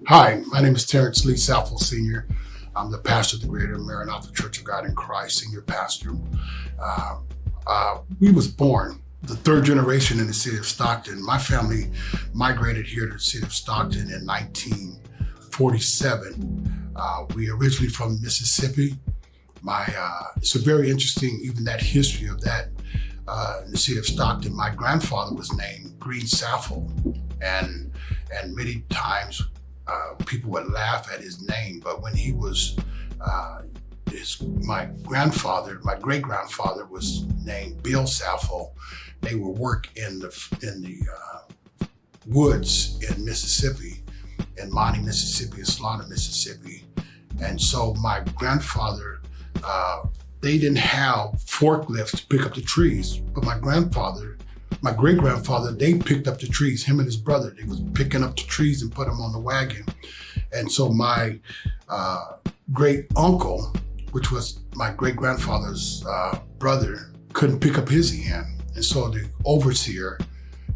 Hi, my name is Terrence Lee Southwell Sr. I'm the pastor of the Greater Maranatha Church of God in Christ, senior pastor. We was born the third generation in the city of Stockton. My family migrated here to the city of Stockton in 1947. We originally from Mississippi. It's a very interesting, even that history of that in the city of Stockton. My grandfather was named Green Southwell, and many times people would laugh at his name, but when he was, my great grandfather was named Bill Southwell. They would work in the woods in Mississippi, in Monty, Mississippi, and Slaughter, Mississippi. And so my grandfather, they didn't have forklifts to pick up the trees, but my great grandfather, they picked up the trees, him and his brother. They was picking up the trees and put them on the wagon. And so my great uncle, which was my great grandfather's brother, couldn't pick up his end. And so the overseer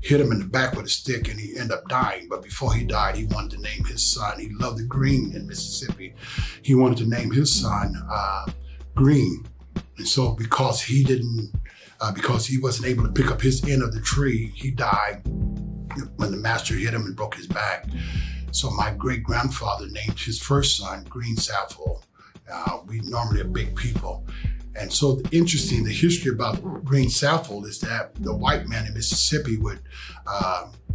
hit him in the back with a stick and he ended up dying. But before he died, he wanted to name his son. He loved the green in Mississippi. He wanted to name his son Green. And so because he wasn't able to pick up his end of the tree, he died when the master hit him and broke his back. So my great grandfather named his first son Green Southwell. We normally are big people. And so the history about Green Southwell is that the white man in Mississippi would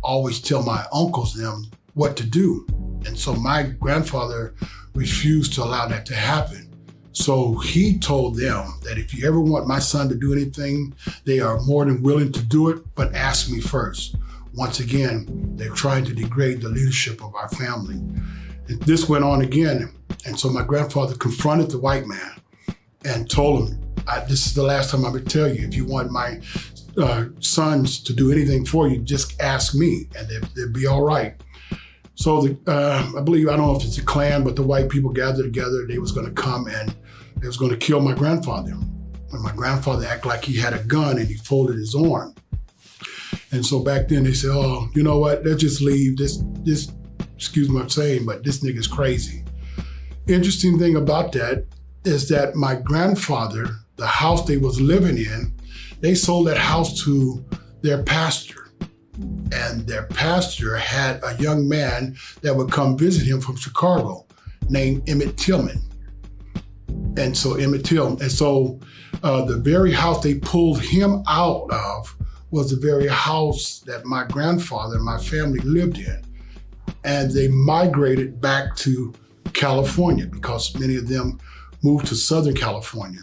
always tell my uncles them what to do. And so my grandfather refused to allow that to happen. So he told them that if you ever want my son to do anything, they are more than willing to do it, but ask me first. Once again, they're trying to degrade the leadership of our family. And this went on again. And so my grandfather confronted the white man and told him, this is the last time I'm gonna tell you, if you want my sons to do anything for you, just ask me and they'll be all right. So I don't know if it's a Klan, but the white people gathered together. They was gonna come and they was gonna kill my grandfather. And my grandfather acted like he had a gun and he folded his arm. And so back then they said, oh, you know what, let's just leave this, excuse me I'm saying, but this nigga's crazy. Interesting thing about that is that my grandfather, the house they was living in, they sold that house to their pastor. And their pastor had a young man that would come visit him from Chicago named Emmett Tillman. And so the very house they pulled him out of was the very house that my grandfather and my family lived in. And they migrated back to California because many of them moved to Southern California.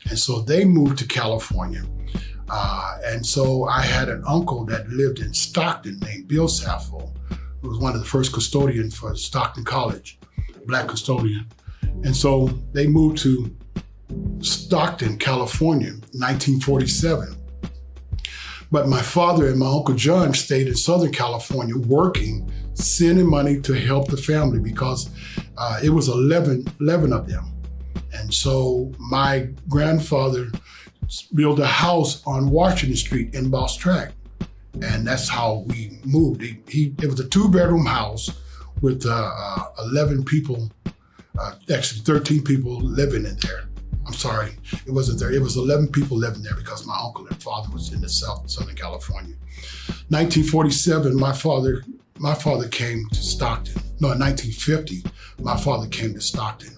And so they moved to California. And so I had an uncle that lived in Stockton named Bill Southwell, who was one of the first custodians for Stockton College, Black custodian. And so they moved to Stockton, California, 1947. But my father and my Uncle John stayed in Southern California working, sending money to help the family because it was 11 of them. And so my grandfather built a house on Washington Street in Boss Tract. And that's how we moved. It was a 2-bedroom house with 11 people, actually 13 people living in there. I'm sorry, it wasn't there. It was 11 people living there because my uncle and father was in the Southern California. 1947, my father came to Stockton. No, in 1950, my father came to Stockton.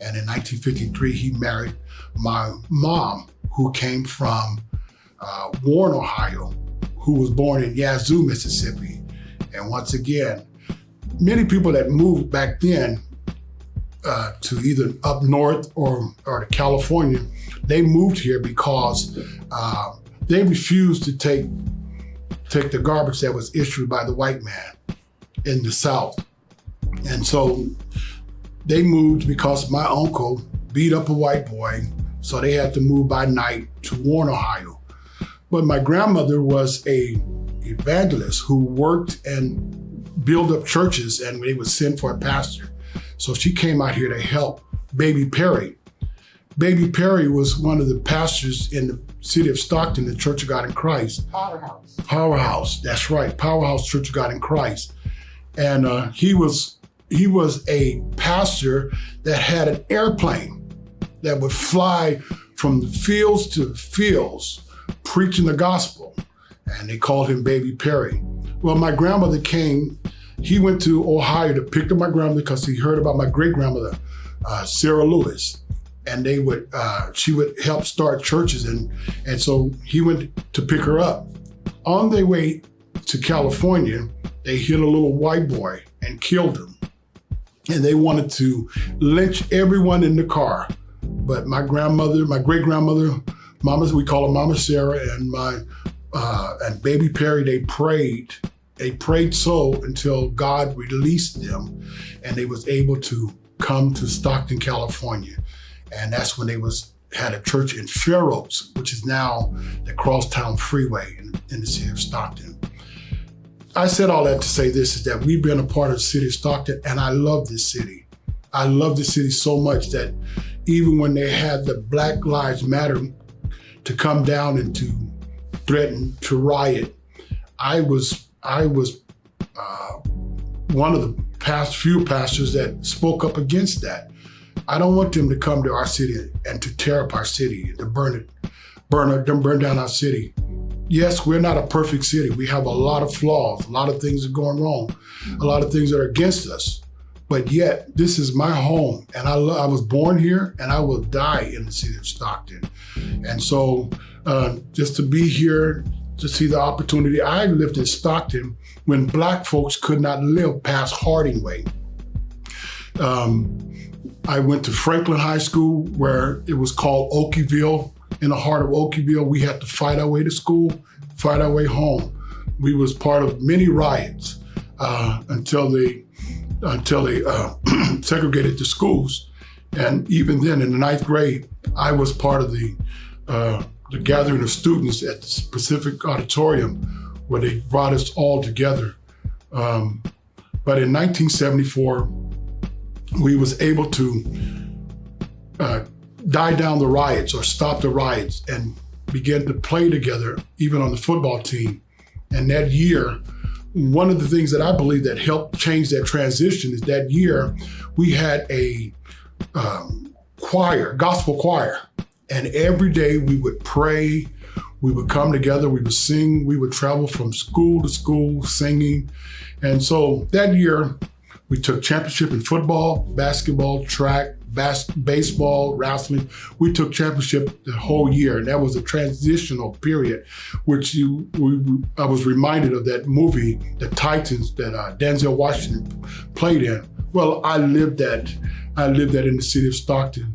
And in 1953, he married my mom, who came from Warren, Ohio, who was born in Yazoo, Mississippi. And once again, many people that moved back then to either up north or to California, they moved here because they refused to take the garbage that was issued by the white man in the South. And so they moved because my uncle beat up a white boy, so they had to move by night to Warren, Ohio. But my grandmother was a evangelist who worked and built up churches, and they would send for a pastor. So she came out here to help Baby Perry. Baby Perry was one of the pastors in the city of Stockton, the Church of God in Christ. Powerhouse. Powerhouse, that's right, Powerhouse Church of God in Christ. And he was he was a pastor that had an airplane that would fly from the fields to the fields preaching the gospel. And they called him Baby Perry. Well, my grandmother came, he went to Ohio to pick up my grandmother because he heard about my great-grandmother, Sarah Lewis. And she would help start churches. And so he went to pick her up. On their way to California, they hit a little white boy and killed him. And they wanted to lynch everyone in the car. But my grandmother, my great-grandmother, we call her Mama Sarah, and Baby Perry, they prayed. They prayed so until God released them, and they was able to come to Stockton, California. And that's when they had a church in Fair Oaks, which is now the Crosstown Freeway in the city of Stockton. I said all that to say this, is that we've been a part of the city of Stockton, and I love this city. I love this city so much that even when they had the Black Lives Matter to come down and to threaten to riot, I was one of the few pastors that spoke up against that. I don't want them to come to our city and to tear up our city, to burn down our city. Yes, we're not a perfect city. We have a lot of flaws, a lot of things are going wrong, a lot of things that are against us. But yet, this is my home, and I was born here, and I will die in the city of Stockton. And so, just to be here, to see the opportunity. I lived in Stockton when Black folks could not live past Harding Way. I went to Franklin High School, where it was called Okieville. In the heart of Okieville, we had to fight our way to school, fight our way home. We was part of many riots until they segregated the schools. And even then, in the 9th grade, I was part of the gathering of students at the Pacific Auditorium, where they brought us all together. But in 1974, we was able to die down the riots or stop the riots and begin to play together, even on the football team. And that year, one of the things that I believe that helped change that transition is that year we had a gospel choir. And every day we would pray, we would come together, we would sing, we would travel from school to school singing. And so that year we took championship in football, basketball, track, baseball, wrestling. We took championship the whole year, and that was a transitional period, which I was reminded of that movie, The Titans, that Denzel Washington played in. Well, I lived that in the city of Stockton.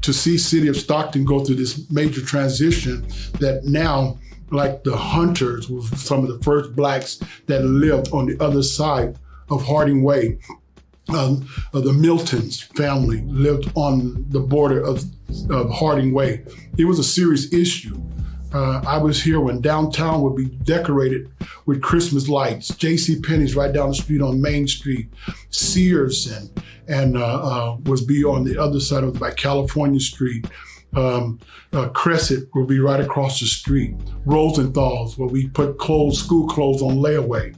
To see city of Stockton go through this major transition, that now, like the Hunters were some of the first Blacks that lived on the other side of Harding Way. The Milton's family lived on the border of Harding Way. It was a serious issue. I was here when downtown would be decorated with Christmas lights. J.C. Penney's right down the street on Main Street. Sears and was be on the other side of by California Street. Crescent will be right across the street. Rosenthal's, where we put school clothes on layaway.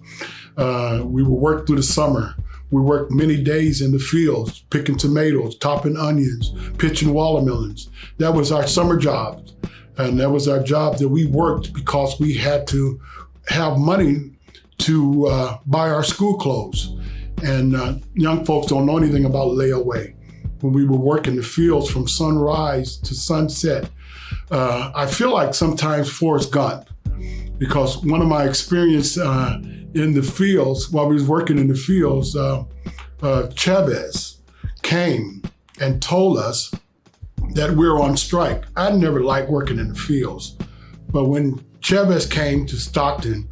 We would work through the summer. We worked many days in the fields, picking tomatoes, topping onions, pitching watermelons. That was our summer jobs. And that was our job that we worked because we had to have money to buy our school clothes. And young folks don't know anything about layaway. When we would work in the fields from sunrise to sunset, I feel like sometimes Forrest Gump, because one of my experience in the fields, while we was working in the fields, Chavez came and told us that we're on strike. I never liked working in the fields, but when Chavez came to Stockton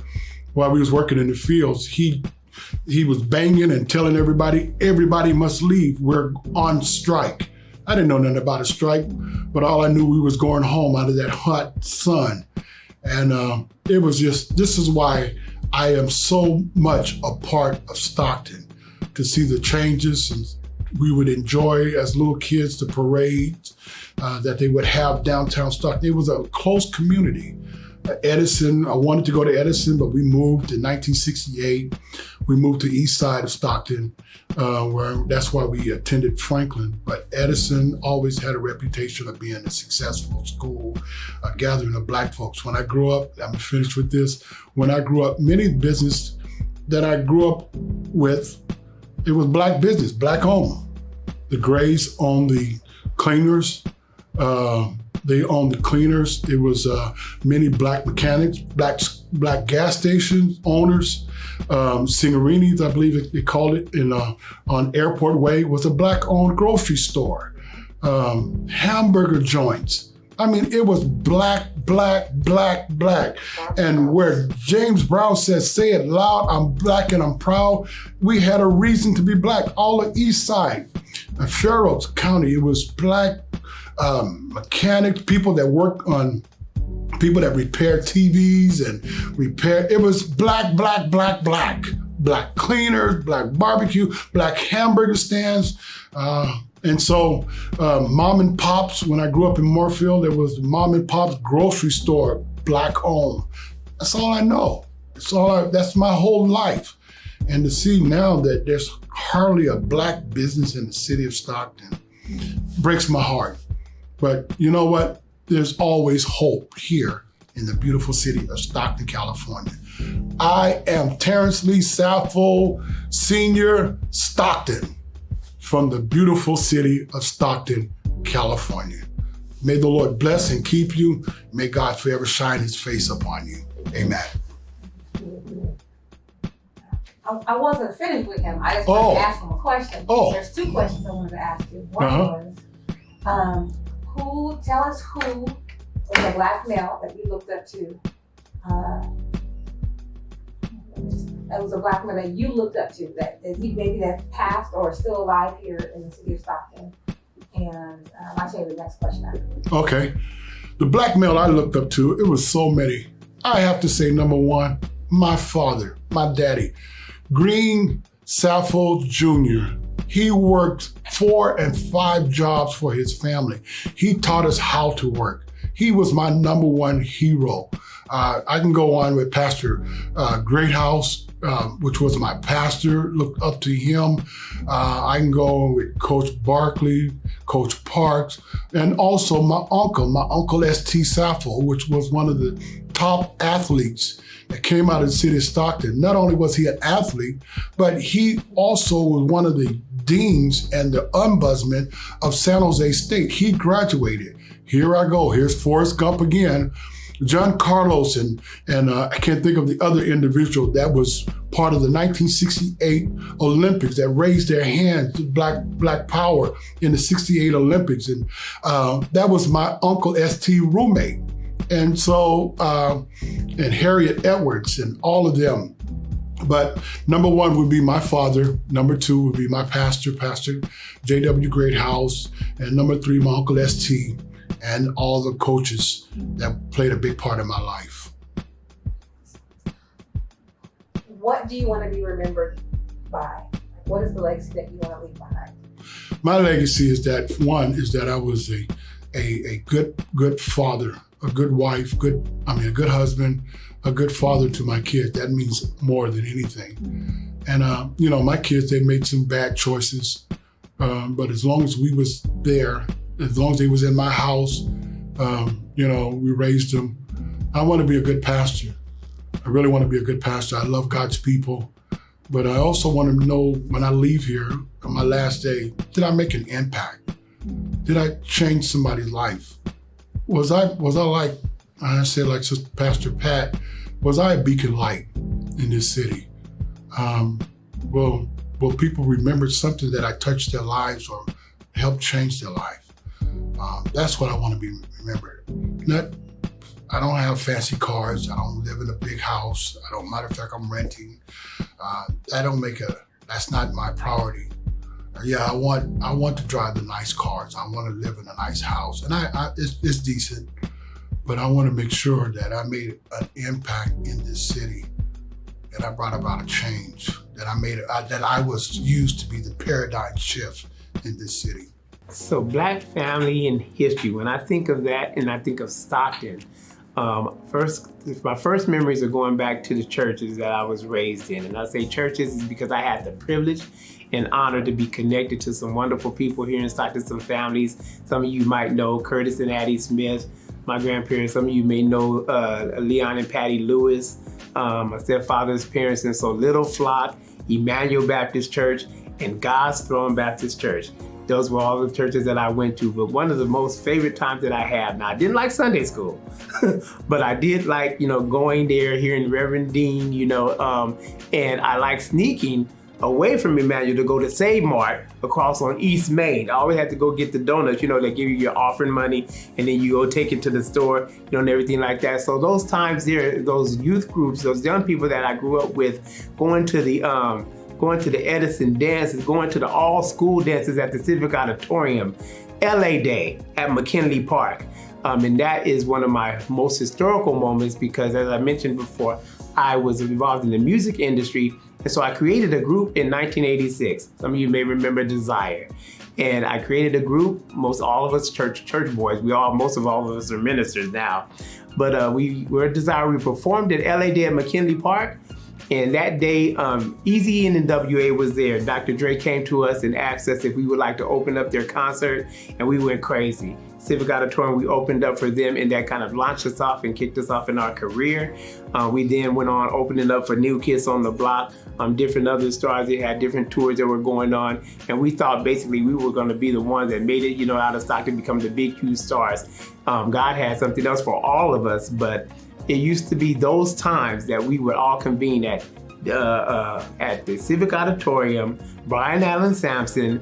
while we was working in the fields, he was banging and telling everybody must leave. We're on strike. I didn't know nothing about a strike, but all I knew we was going home out of that hot sun. And it was just, this is why I am so much a part of Stockton, to see the changes. And we would enjoy as little kids the parades that they would have downtown Stockton. It was a close community. Edison, I wanted to go to Edison, but we moved in 1968. we moved to the east side of Stockton, where that's why we attended Franklin. But Edison always had a reputation of being a successful school, a gathering of black folks. When I grew up, I'm finished with this. When I grew up, many business that I grew up with, it was black business, black owned. The Grays owned the cleaners. They owned the cleaners. It was many black mechanics, black gas station owners. Signorini's, I believe they called it, on Airport Way, was a black-owned grocery store. Hamburger joints. I mean, it was black. And where James Brown says, "Say it loud, I'm black and I'm proud," we had a reason to be black. All the east side, Fair Oaks County, it was black mechanics, people that worked on, people that repaired TVs and it was black cleaners, black barbecue, black hamburger stands. And so mom and pops, when I grew up in Moorfield, there was mom and pop's grocery store, black owned. That's all I know. That's my whole life. And to see now that there's hardly a black business in the city of Stockton breaks my heart. But you know what? There's always hope here in the beautiful city of Stockton, California. I am Terrence Lee Sappho, Senior, Stockton, from the beautiful city of Stockton, California. May the Lord bless and keep you. May God forever shine his face upon you. Amen. I wasn't finished with him. I just wanted to ask him a question. There's two questions I wanted to ask you. One was, tell us who was a black male that you looked up to. That was a black man that you looked up to, that maybe that passed or is still alive here in the city of Stockton. And I'll tell you the next question after. Okay. The black male I looked up to, it was so many. I have to say, number one, my father, my daddy, Green Sappho Jr. He worked 4 and 5 jobs for his family. He taught us how to work. He was my number one hero. I can go on with Pastor Greathouse, which was my pastor, looked up to him. I can go with Coach Barkley, Coach Parks, and also my uncle S.T. Sappho, which was one of the top athletes that came out of the city of Stockton. Not only was he an athlete, but he also was one of the deans and the ombudsman of San Jose State. He graduated. Here I go. Here's Forrest Gump again. John Carlos and I can't think of the other individual that was part of the 1968 Olympics that raised their hand to black power in the 68 Olympics. And that was my Uncle S.T. roommate. And so, and Harriet Edwards and all of them. But number one would be my father. Number two would be my pastor, Pastor J.W. Greathouse. And number three, my Uncle S.T. and all the coaches that played a big part in my life. What do you want to be remembered by? What is the legacy that you want to leave behind? My legacy is that, one, is that I was a good father, a good wife, a good husband, a good father to my kids. That means more than anything. And, my kids, they made some bad choices. But as long as we was there, as long as they was in my house, we raised them. I want to be a good pastor. I really want to be a good pastor. I love God's people. But I also want to know when I leave here on my last day, did I make an impact? Did I change somebody's life? Was I like, I said like Sister Pastor Pat, was I a beacon light in this city? Will people remember something that I touched their lives or helped change their life? That's what I want to be remembered. I don't have fancy cars. I don't live in a big house. Matter of fact, I'm renting. That's not my priority. I want to drive the nice cars. I want to live in a nice house, and it's decent, but I want to make sure that I made an impact in this city, that I brought about a change, that I was used to be the paradigm shift in this city. So Black family and history, when I think of that and I think of Stockton, My first memories are going back to the churches that I was raised in. And I say churches is because I had the privilege and honor to be connected to some wonderful people here in Stockton, some families. Some of you might know Curtis and Addie Smith, my grandparents. Some of you may know Leon and Patty Lewis, my stepfather's parents. And so Little Flock, Emmanuel Baptist Church, and God's Throne Baptist Church. Those were all the churches that I went to, but one of the most favorite times that I had, now I didn't like Sunday school, but I did like, going there, hearing Reverend Dean, and I like sneaking away from Emmanuel to go to Save Mart across on East Main. I always had to go get the donuts, they give you your offering money, and then you go take it to the store, and everything like that. So those times there, those youth groups, those young people that I grew up with, going to the Edison dances, going to the all school dances at the Civic Auditorium, LA Day at McKinley Park. And that is one of my most historical moments because, as I mentioned before, I was involved in the music industry. And so I created a group in 1986. Some of you may remember Desire. And I created a group, most all of us church boys. Most of all of us are ministers now. But we were Desire. We performed at LA Day at McKinley Park. And that day, Easy and NWA was there. Dr. Dre came to us and asked us if we would like to open up their concert, and we went crazy. Civic Auditorium, we opened up for them, and that kind of launched us off and kicked us off in our career. We then went on opening up for New Kids on the Block, different other stars. They had different tours that were going on, and we thought basically we were going to be the ones that made it, out of Stockton, become the big, huge stars. God had something else for all of us, but it used to be those times that we would all convene at the Civic Auditorium, Brian Allen Sampson,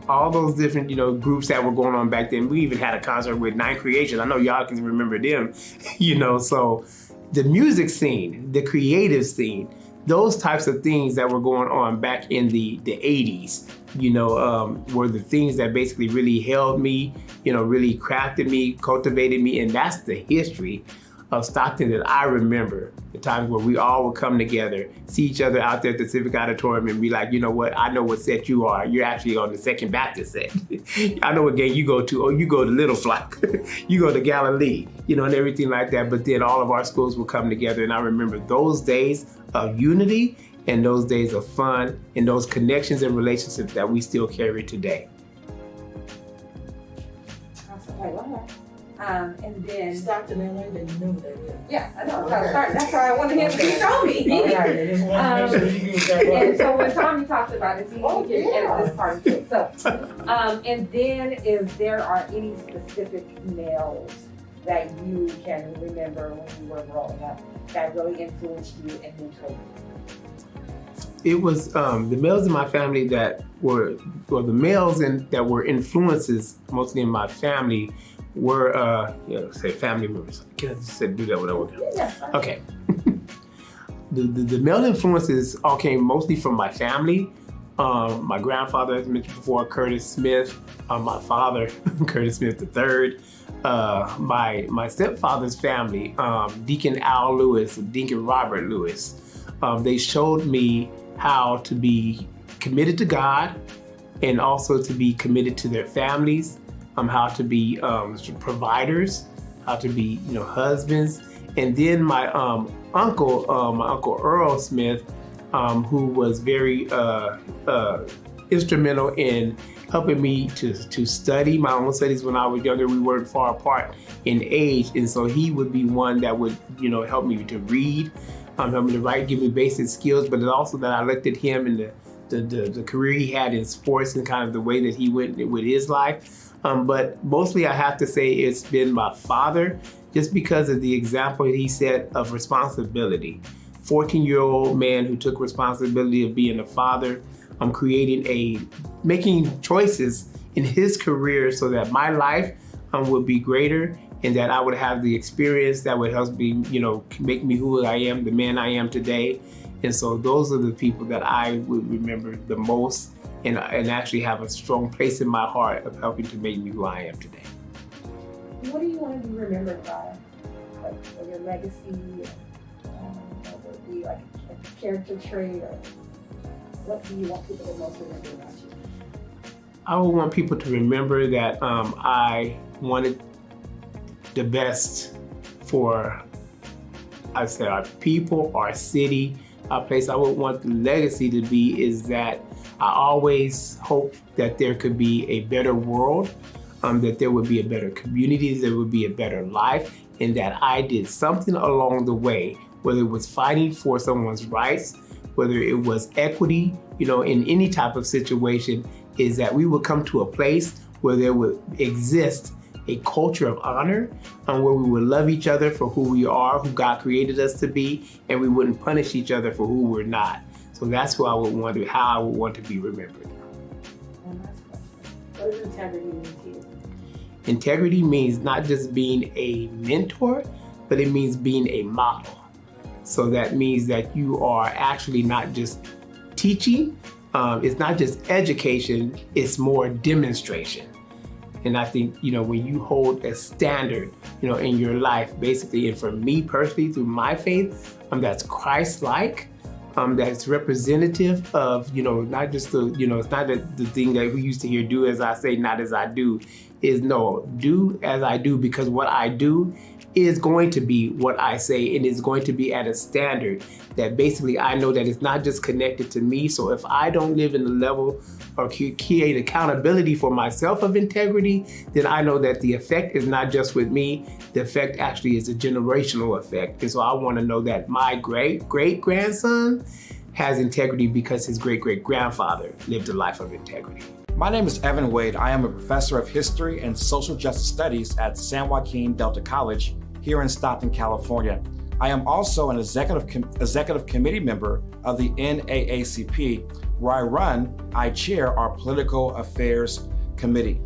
all those different, groups that were going on back then. We even had a concert with Nine Creations. I know y'all can remember them, so the music scene, the creative scene, those types of things that were going on back in the 80s, were the things that basically really held me, really crafted me, cultivated me. And that's the history of Stockton that I remember, the times where we all would come together, see each other out there at the Civic Auditorium and be like, you know what, I know what set you are. You're actually on the Second Baptist set. I know what game you go to. Oh, you go to Little Flock. You go to Galilee, and everything like that. But then all of our schools would come together. And I remember those days of unity and those days of fun and those connections and relationships that we still carry today. Awesome. Wait, one more. And then Stockton, LA, then you knew that. Yeah, I know. That's why I wanted him to tell me. All right, I just want to make sure you get that right. And so when Tommy talks about it, he can edit this part too. So, and then if there are any specific males that you can remember when you were growing up that really influenced you and mentored you? It was the males in my family that were, or the males that were influences mostly in my family were, say family members. Can I just do that when I work? Yeah. Okay. The male influences all came mostly from my family. My grandfather, as mentioned before, Curtis Smith. My father, Curtis Smith III. My stepfather's family, Deacon Al Lewis, Deacon Robert Lewis. They showed me how to be committed to God and also to be committed to their families, how to be providers, how to be husbands. And then my uncle Earl Smith, who was very instrumental in helping me to study my own studies when I was younger. We weren't far apart in age, and so he would be one that would help me to read, help me to write, give me basic skills. But it also that I looked at him and the career he had in sports and kind of the way that he went with his life. But mostly I have to say it's been my father, just because of the example he set of responsibility. 14-year-old man who took responsibility of being a father, making choices in his career so that my life would be greater and that I would have the experience that would help me, make me who I am, the man I am today. And so those are the people that I would remember the most and actually have a strong place in my heart of helping to make me who I am today. What do you want to be remembered by? Like for your legacy, would it be like a character trait, or what do you want people to most remember about you? I would want people to remember that I wanted the best for, I'd say, our people, our city, our place. I would want the legacy to be is that I always hope that there could be a better world, that there would be a better community, there would be a better life, and that I did something along the way, whether it was fighting for someone's rights, whether it was equity, in any type of situation, is that we would come to a place where there would exist a culture of honor, where we would love each other for who we are, who God created us to be, and we wouldn't punish each other for who we're not. So that's how I would want to be remembered. One last question. What does integrity mean to you? Integrity means not just being a mentor, but it means being a model. So that means that you are actually not just teaching, it's not just education, it's more demonstration. And I think, when you hold a standard, in your life, basically, and for me personally, through my faith, that's Christ-like, that's representative of, not just the, it's not the thing that we used to hear, do as I say, not as I do, is no, do as I do, because what I do is going to be what I say, and it's going to be at a standard that basically I know that it's not just connected to me. So if I don't live in the level or create accountability for myself of integrity, then I know that the effect is not just with me, the effect actually is a generational effect. And so I want to know that my great-great-grandson has integrity because his great-great-grandfather lived a life of integrity. My name is Evan Wade. I am a professor of history and social justice studies at San Joaquin Delta College here in Stockton, California. I am also an executive committee member of the NAACP, where I chair our political affairs committee.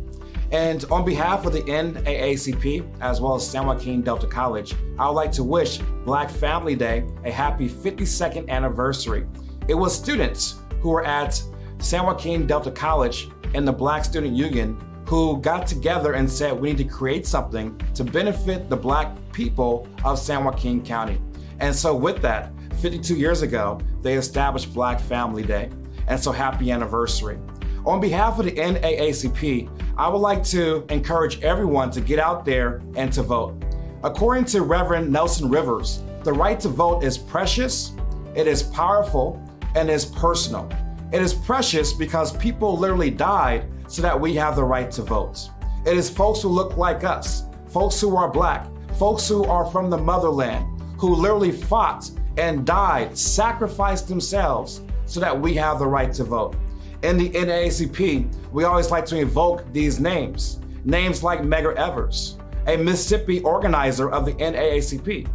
And on behalf of the NAACP, as well as San Joaquin Delta College, I would like to wish Black Family Day a happy 52nd anniversary. It was students who were at San Joaquin Delta College and the Black Student Union who got together and said we need to create something to benefit the Black people of San Joaquin County. And so with that, 52 years ago, they established Black Family Day. And so happy anniversary. On behalf of the NAACP, I would like to encourage everyone to get out there and to vote. According to Reverend Nelson Rivers, the right to vote is precious, it is powerful, and it is personal. It is precious because people literally died so that we have the right to vote. It is folks who look like us, folks who are Black, folks who are from the motherland, who literally fought and died, sacrificed themselves so that we have the right to vote. In the NAACP, we always like to evoke these names. Names like Medgar Evers, a Mississippi organizer of the NAACP,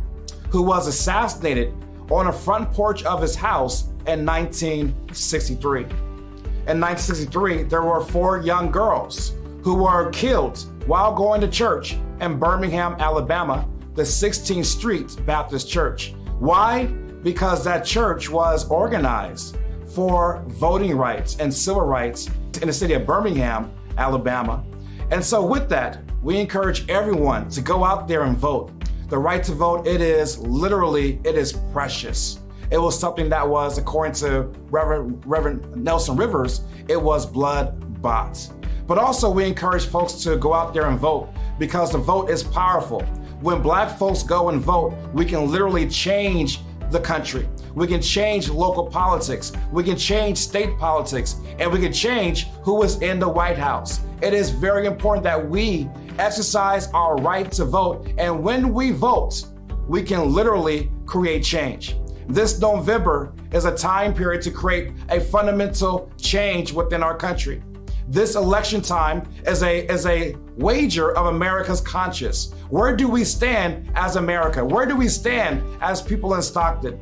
who was assassinated on a front porch of his house in 1963. In 1963, there were 4 young girls who were killed while going to church in Birmingham, Alabama, the 16th Street Baptist Church. Why? Because that church was organized for voting rights and civil rights in the city of Birmingham, Alabama. And so with that, we encourage everyone to go out there and vote. The right to vote, it is precious. It was something that was, according to Reverend Nelson Rivers, it was blood bought. But also we encourage folks to go out there and vote because the vote is powerful. When Black folks go and vote, we can literally change the country. We can change local politics. We can change state politics, and we can change who is in the White House. It is very important that we exercise our right to vote. And when we vote, we can literally create change. This November is a time period to create a fundamental change within our country. This election time is a wager of America's conscience. Where do we stand as America? Where do we stand as people in Stockton?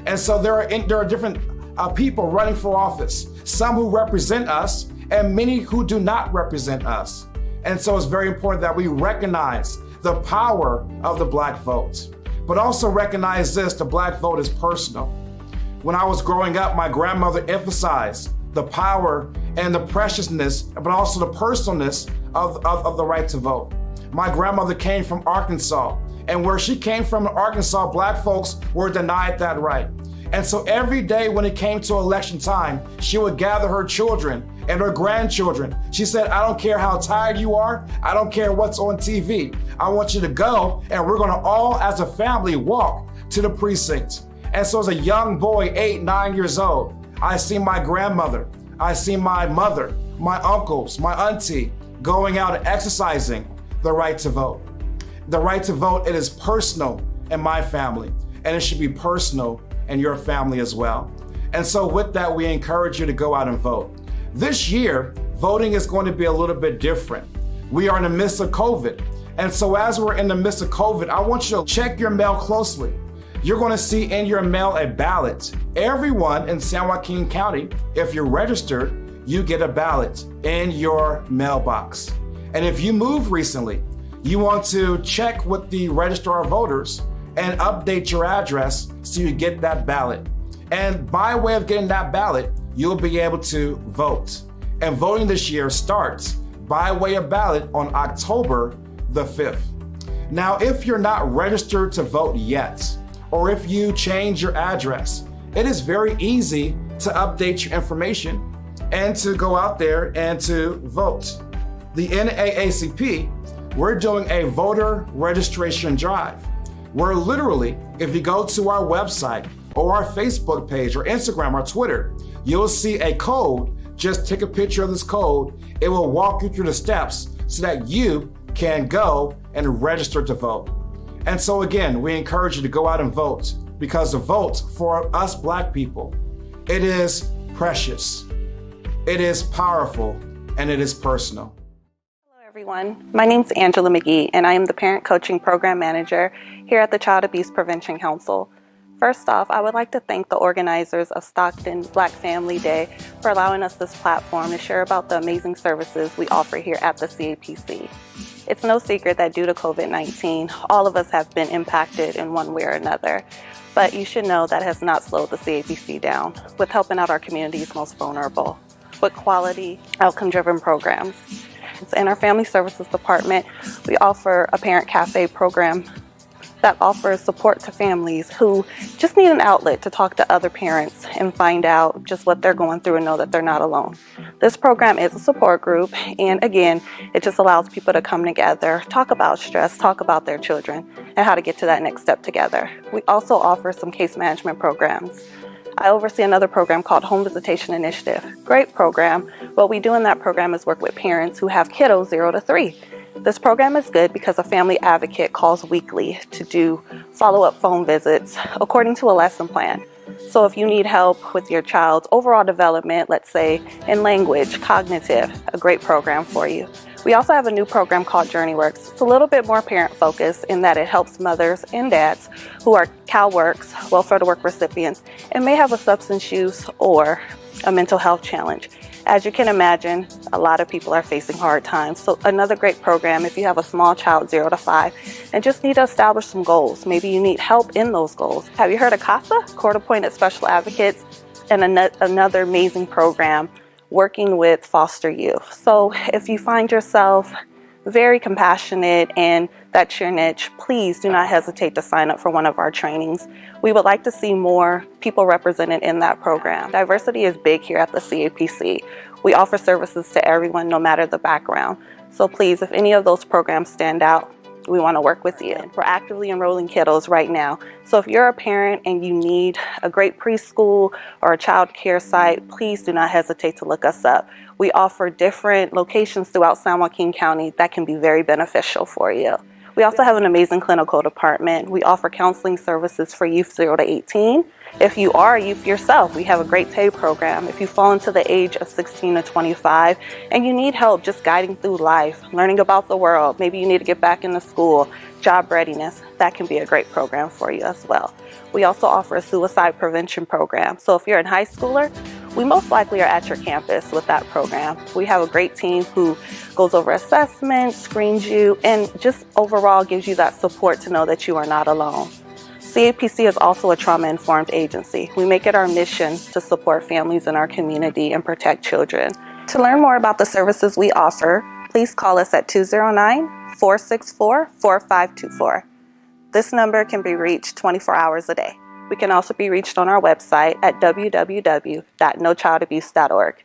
And so there are different people running for office, some who represent us and many who do not represent us. And so it's very important that we recognize the power of the Black vote, but also recognize this: the Black vote is personal. When I was growing up, my grandmother emphasized the power and the preciousness, but also the personalness of the right to vote. My grandmother came from Arkansas, and where she came from in Arkansas, Black folks were denied that right. And so every day when it came to election time, she would gather her children and her grandchildren. She said, I don't care how tired you are. I don't care what's on TV. I want you to go, and we're gonna all as a family walk to the precinct. And so as a young boy, 8, 9 years old, I see my grandmother, I see my mother, my uncles, my auntie going out and exercising the right to vote. The right to vote, it is personal in my family, and it should be personal in your family as well. And so with that, we encourage you to go out and vote. This year, voting is going to be a little bit different. We are in the midst of COVID. And so as we're in the midst of COVID, I want you to check your mail closely. You're going to see in your mail a ballot. Everyone in San Joaquin County, if you're registered, you get a ballot in your mailbox. And if you moved recently, you want to check with the registrar of voters and update your address so you get that ballot. And by way of getting that ballot, you'll be able to vote. And voting this year starts by way of ballot on October the 5th. Now, if you're not registered to vote yet, or if you change your address, it is very easy to update your information and to go out there and to vote. The NAACP, we're doing a voter registration drive, where literally, if you go to our website or our Facebook page or Instagram or Twitter, you'll see a code. Just take a picture of this code. It will walk you through the steps so that you can go and register to vote. And so again, we encourage you to go out and vote, because the vote for us Black people, it is precious, it is powerful, and it is personal. Hello everyone, my name is Angela McGee, and I am the Parent Coaching Program Manager here at the Child Abuse Prevention Council. First off, I would like to thank the organizers of Stockton Black Family Day for allowing us this platform to share about the amazing services we offer here at the CAPC. It's no secret that due to COVID-19, all of us have been impacted in one way or another, but you should know that has not slowed the CAPC down with helping out our community's most vulnerable with quality, outcome-driven programs. In our Family Services Department, we offer a Parent Cafe program that offers support to families who just need an outlet to talk to other parents and find out just what they're going through and know that they're not alone. This program is a support group, and again, it just allows people to come together, talk about stress, talk about their children, and how to get to that next step together. We also offer some case management programs. I oversee another program called Home Visitation Initiative. Great program. What we do in that program is work with parents who have kiddos 0 to 3. This program is good because a family advocate calls weekly to do follow-up phone visits according to a lesson plan. So if you need help with your child's overall development, let's say in language, cognitive, a great program for you. We also have a new program called JourneyWorks. It's a little bit more parent-focused in that it helps mothers and dads who are CalWORKs, Welfare to Work recipients, and may have a substance use or a mental health challenge. As you can imagine, a lot of people are facing hard times. So another great program if you have a small child 0 to 5 and just need to establish some goals. Maybe you need help in those goals. Have you heard of CASA, Court Appointed Special Advocates, and another amazing program working with foster youth. So if you find yourself very compassionate and that's your niche, please do not hesitate to sign up for one of our trainings. We would like to see more people represented in that program. Diversity is big here at the CAPC. We offer services to everyone, no matter the background. So please, if any of those programs stand out, we want to work with you. We're actively enrolling kiddos right now. So if you're a parent and you need a great preschool or a child care site, please do not hesitate to look us up. We offer different locations throughout San Joaquin County that can be very beneficial for you. We also have an amazing clinical department. We offer counseling services for youth 0 to 18. If you are a youth yourself, we have a great TAY program. If you fall into the age of 16 to 25 and you need help just guiding through life, learning about the world, maybe you need to get back into school, job readiness, that can be a great program for you as well. We also offer a suicide prevention program. So if you're a high schooler, we most likely are at your campus with that program. We have a great team who goes over assessments, screens you, and just overall gives you that support to know that you are not alone. CAPC is also a trauma-informed agency. We make it our mission to support families in our community and protect children. To learn more about the services we offer, please call us at 209-464-4524. This number can be reached 24 hours a day. We can also be reached on our website at www.nochildabuse.org.